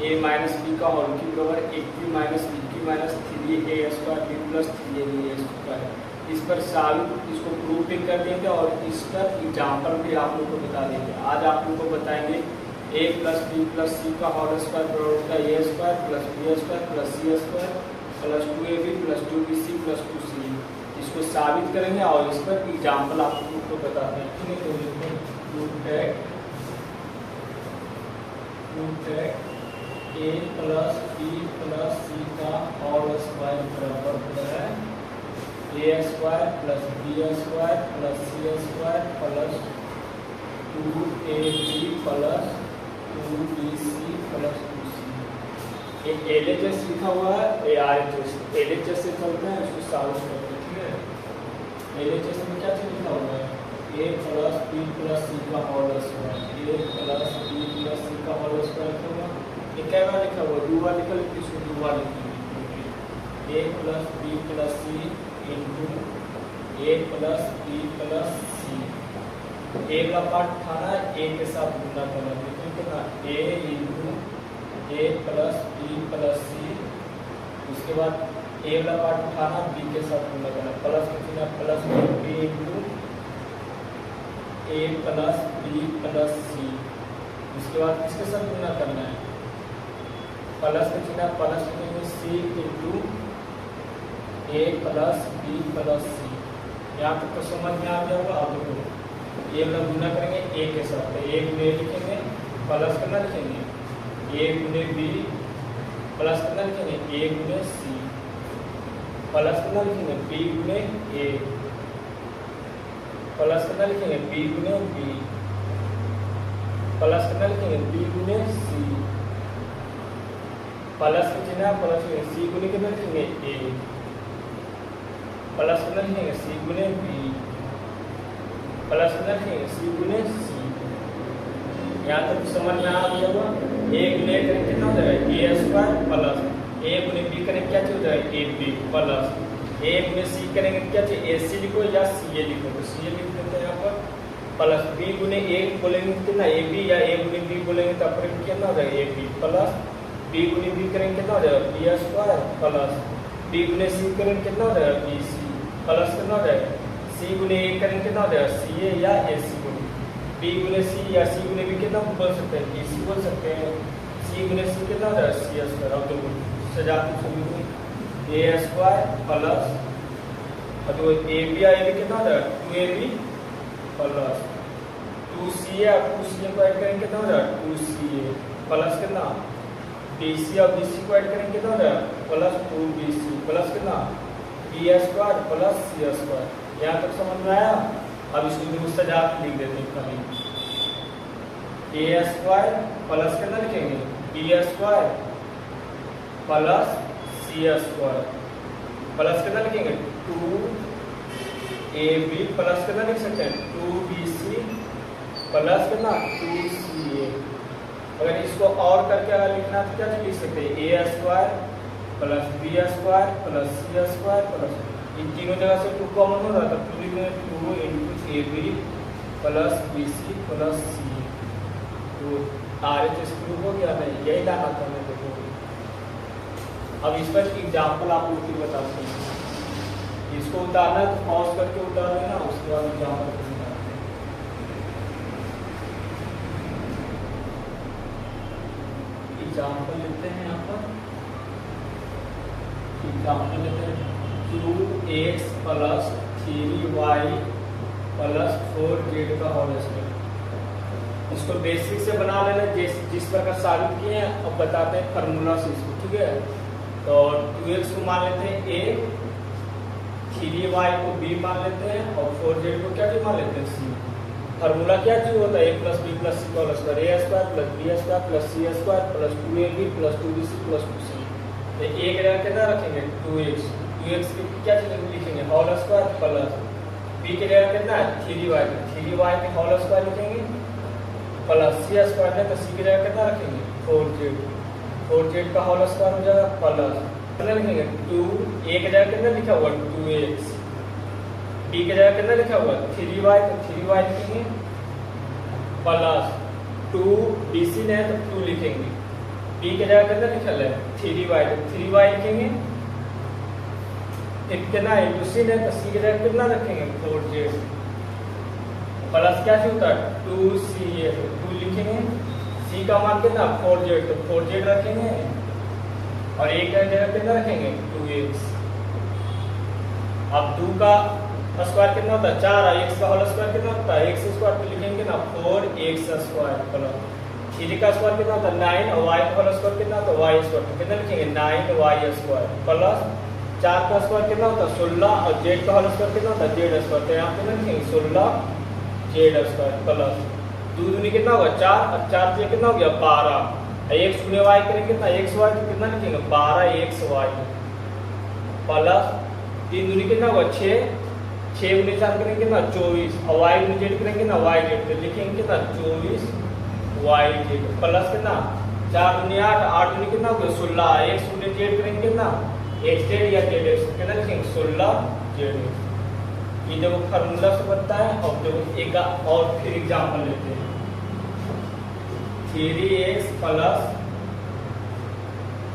ए minus B का whole cube बराबर A cube minus B cube minus 3a square B plus 3ab square. इस पर साबित इसको प्रूविंग कर देंगे और इस पर एग्जाम्पल भी आप लोग को बता देंगे। आज आप लोग को बताएंगे a plus B plus C का होल स्क्वायर बराबर होता है a square plus B square plus C square plus 2ab plus 2bc plus 2c। इसको साबित करेंगे और इस पर एग्जाम्पल आप लोग को बताते हैं। ठीक है, तो root a plus B plus C का होल स्क्वायर बराबर होता है a square plus B square plus C square plus 2ab plus 2bc plus 2c। एक LHS लिखा हुआ है, ARHS LHS से चलते हैं, इसको सॉल्व करते हैं। ठीक है, LHS में क्या चीज लिखा हुआ है a plus B plus C का whole square a plus B plus C का होल स्क्वायर होगा। ये क्या बार लिखा हुआ है, दो बार लिखा, इसको दो बार लिखेंगे a plus B plus C into a plus B plus C. a का पार्ट उठाना है, a के साथ गुना करना है, कितना a into a plus B plus C. उसके बाद a वाला पार्ट उठाना, b के साथ गुना करना, प्लस कितना plus b into a plus B plus C. उसके बाद किसके साथ गुना करना है, प्लस का चिन्ह प्लस लिखेंगे सी इंटू ए प्लस बी प्लस सी। यहाँ तक तो समझ में आ गया होगा। आप देखो ए में गुना करेंगे ए के साथ, तो ए गुने लिखेंगे, प्लस करना लिखेंगे ए गुने बी, प्लस करना लिखेंगे ए गुने सी, प्लस करना लिखेंगे बी गुने ए, प्लस करना लिखेंगे बी गुने बी, प्लस करना लिखेंगे बी गुने सी, प्लस के चिन्ह प्लस सी गुने कितना लिखेंगे ए, प्लस कितना लिखेंगे सी गुने बी, प्लस कितना लिखेंगे सी गुने सी। यहाँ तक समझ में आ गया होगा। ए गुने करें कितना हो जाएगा ए स्क्वायर प्लस ए गुने बी करें क्या हो जाएगा ए बी प्लस ए गुने सी करेंगे क्या चाहिए ए सी लिखो या सी ए लिखो, तो सी ए लिख देते हैं यहाँ पर। प्लस बी गुने ए बोलेंगे कितना ए बी, या ए गुने बी बोलेंगे तो अपने कितना हो जाएगा ए बी प्लस बी गुने बी करेंगे कितना हो जाएगा बी स्क्वायर प्लस बी गुने सी करेंगे कितना हो जाएगा बी सी प्लस कितना हो जाएगा सी गुने ए करेंगे कितना हो जाएगा सी ए या ए सी गुने बी गुने सी या सी गुने बी कितना बोल सकते हैं ए सी बोल सकते हैं। सी गुने सी कितना हो जाएगा सी स्क्वायर। अब देखो सजाते सभी ए स्क्वायर प्लस और जो ए बी या ए बी कितना हो जाएगा 2ab प्लस 2ca, 2ca को ऐड करेंगे कितना हो जाएगा 2ca प्लस कितना BC और BC को ऐड करेंगे कितना हो जाएगा प्लस 2BC प्लस कितना B square plus C square. यहाँ तक समझ में आया। अब इसको सजा लिख देते हैं कहीं a स्क्वायर प्लस कितना लिखेंगे B square plus C square plus कितना लिखेंगे 2ab प्लस कितना लिख सकते हैं 2BC प्लस कितना 2CA। अगर इसको और करके अगर लिखना तो क्या लिख सकते हैं A square plus B square plus C square plus इन तीनों जगह से 2 कॉमन हो रहा था, तो लिख दें 2 into A B plus B C plus C. तो RHS प्रूफ हो गया नहीं, यही लाना था मैं। देखो अब इस पर एग्जाम्पल आप लोग भी बताते हैं। इसको उतारना है तो पॉज करके उतार देना, उसके बाद एग्जाम्पल एग्जाम्पल लेते हैं। यहाँ पर एग्जाम्पल लेते हैं 2x plus 3y plus 4z का होल स्क्वायर। इसको बेसिक से बना लेना जिस प्रकार साबित किए हैं, अब बताते हैं फार्मूला से इसको। ठीक है, तो 2x को मान लेते हैं a, 3y को b मान लेते हैं और 4z को क्या मान लेते हैं c। फार्मूला क्या चीज होता है a plus B plus C का whole square, a square plus B square plus C square plus 2ab plus 2bc plus 2c। तो a के जगह कितना रखेंगे 2x, 2x की क्या चीज लिखेंगे होल स्क्वायर प्लस b के जगह कितना है 3y, 3y के होल स्क्वायर लिखेंगे प्लस c स्क्वायर है, तो c की जगह कितना रखेंगे 4z, 4z का होल स्क्वायर हो जाएगा प्लस कितना लिखेंगे 2, a के जगह कितना लिखा हुआ 2x, b के जगह कितना लिखा हुआ 3y, तो 3y लिखेंगे प्लस 2bc ने तो 2 लिखेंगे बी की जगह कितना लिखल है 3y, तो 3y लिखेंगे। कितना इंटू सी है, तो सी की जगह कितना रखेंगे 4z प्लस क्या होता है 2c, 2 लिखेंगे। सी का मान कितना 4z, तो 4z रखेंगे और एक जगह कितना रखेंगे 2x। अब 2 का स्क्वायर कितना होता है 4, x का होल स्क्वायर कितना होता है x स्क्वायर, तो लिखेंगे ना 4x स्क्वायर प्लस 3 का स्क्वायर कितना होता है 9 और y का होल स्क्वायर कितना होता है y स्क्वायर, तो कितना लिखेंगे 9y स्क्वायर प्लस 4 का स्क्वायर कितना होता है 16 और z का होल स्क्वायर कितना होता है z स्क्वायर, तो यहाँ पे लिखेंगे 16z स्क्वायर प्लस 2 दूनी कितना होगा 4 और 4 से कितना हो गया 12, x गुने y करेंगे कितना xy, तो कितना लिखेंगे 12xy प्लस 3 दूनी कितना होगा 6, 6 गुने 4 करेंगे कितना 24 और y गुने z करेंगे ना yz, तो लिखेंगे कितना 24yz प्लस कितना 4 दूनी 8, 8 दूनी कितना हो गया 16, x गुने z करेंगे कितना xz या zx, कितना लिखेंगे 16zx। ये देखो फार्मूला से बनता है। और देखो एक और फिर एग्जांपल लेते हैं 3x plus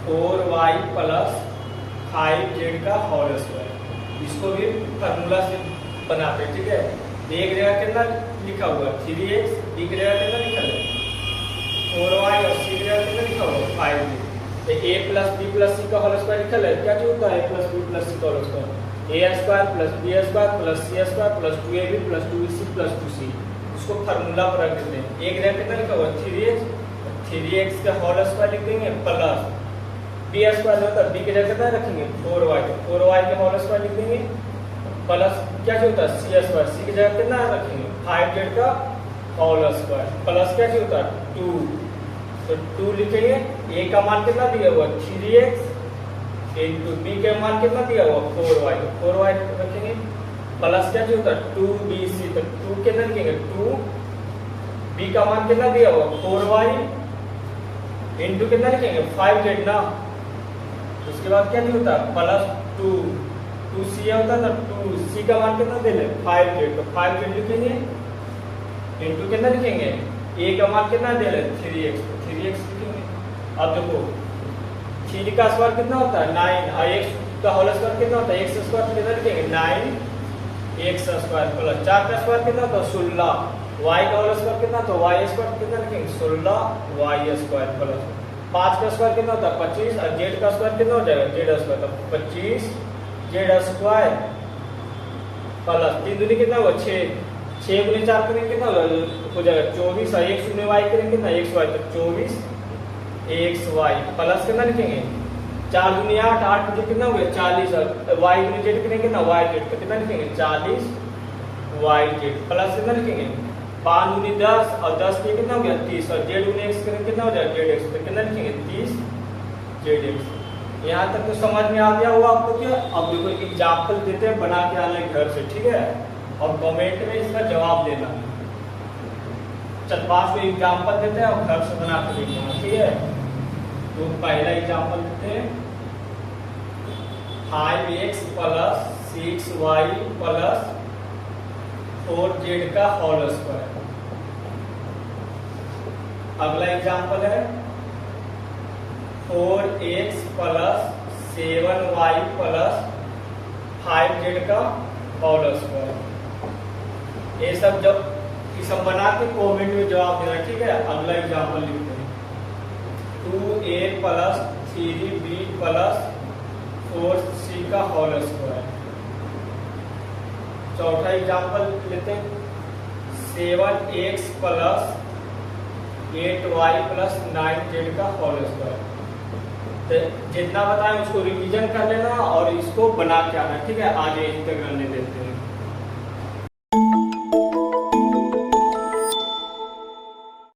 4y plus 5z का होल स्क्वायर, इसको भी फार्मूला से बनाते हैं, ठीक है। एक जगह कितना लिखा हुआ 3x, बी की जगह कितना लिखा है 4y और सी की जगह कितना लिखा हुआ 5z, तो a plus B plus C का होल स्क्वायर लिखा है। क्या होता है a plus B plus C का whole square, a square plus b square plus c square plus 2ab plus 2c plus 2c, उसको फार्मूला पर रख देते हैं। एक जगह कितना लिखा हुआ 3x का होल स्क्वायर लिख देंगे प्लस b स्क्वायर होता है, b की जगह कितना रखेंगे 4y, तो 4y का होल स्क्वायर लिख देंगे प्लस क्या होता है c स्क्वायर, c की जगह कितना रखेंगे 5z का होल स्क्वायर प्लस क्या होता है 2, तो 2 लिखेंगे। a का मान कितना दिया हुआ 3x इंटू बी का मान कितना दिया हुआ 4y, 4y रखेंगे प्लस क्या होता है 2bc, तो 2 कितना लिखेंगे 2, b का मान कितना दिया हुआ 4y इंटू कितना लिखेंगे 5z ना, उसके बाद क्या नहीं होता प्लस 2c होता है ना 2c का मान कितना दे ले 5z, तो 5z लिखेंगे इंटू कितना लिखेंगे a का मान कितना दे ले 3x, तो 3x लिखेंगे। अब देखो 3 का स्क्वायर कितना होता है 9 और x का होल स्क्वायर कितना होता है x स्क्वायर, तो कितना लिखेंगे 9x स्क्वायर प्लस 4 का स्क्वायर कितना होता है 16, y का होल स्क्वायर कितना होता है y स्क्वायर, कितना लिखेंगे 16y स्क्वायर प्लस 5 का स्क्वायर कितना होता है 25 और z का स्क्वायर कितना हो जाएगा z स्क्वायर, तो 25z स्क्वायर प्लस 3 दूनी कितना हुआ 6, 6 गुने 4 करेंगे कितना हो जाएगा 24 और x गुने y करेंगे कितना xy, तो 24xy प्लस कितना लिखेंगे 4 दूनी 8, 8 गुने कितना हो गया 40 और y गुने z करेंगे ना yz, तो कितना लिखेंगे 40yz प्लस कितना लिखेंगे 5 दूनी 10 और 10 के कितना हो गया 30 और z गुने x करेंगे कितना हो जाएगा zx, तो कितना लिखेंगे 30zx। यहाँ तक तो समझ में आ गया होगा आपको क्या। अब देखो एग्जाम्पल देते हैं, बना के आना घर से, ठीक है, और कमेंट में इसका जवाब देना। चल 5 को एग्जाम्पल देते हैं और घर से बना के देखना, ठीक है। तो पहला एग्जाम्पल देते हैं 5x plus 6y plus 4z का होल स्क्वायर। अगला एग्जाम्पल है 4x plus 7y plus 5z का होल स्क्वायर। ये सब जब बना के कमेंट में जवाब देना, ठीक है। अगला एग्जाम्पल लिखते हैं 2a plus 3b plus 4c का होल स्क्वायर। चौथा एग्जाम्पल लेते हैं 7x plus 8y plus 9z का होल स्क्वायर। तो जितना बताएं उसको रिवीजन कर लेना और इसको बना के आना, ठीक है। आगे इंटीग्रल ले लेते हैं।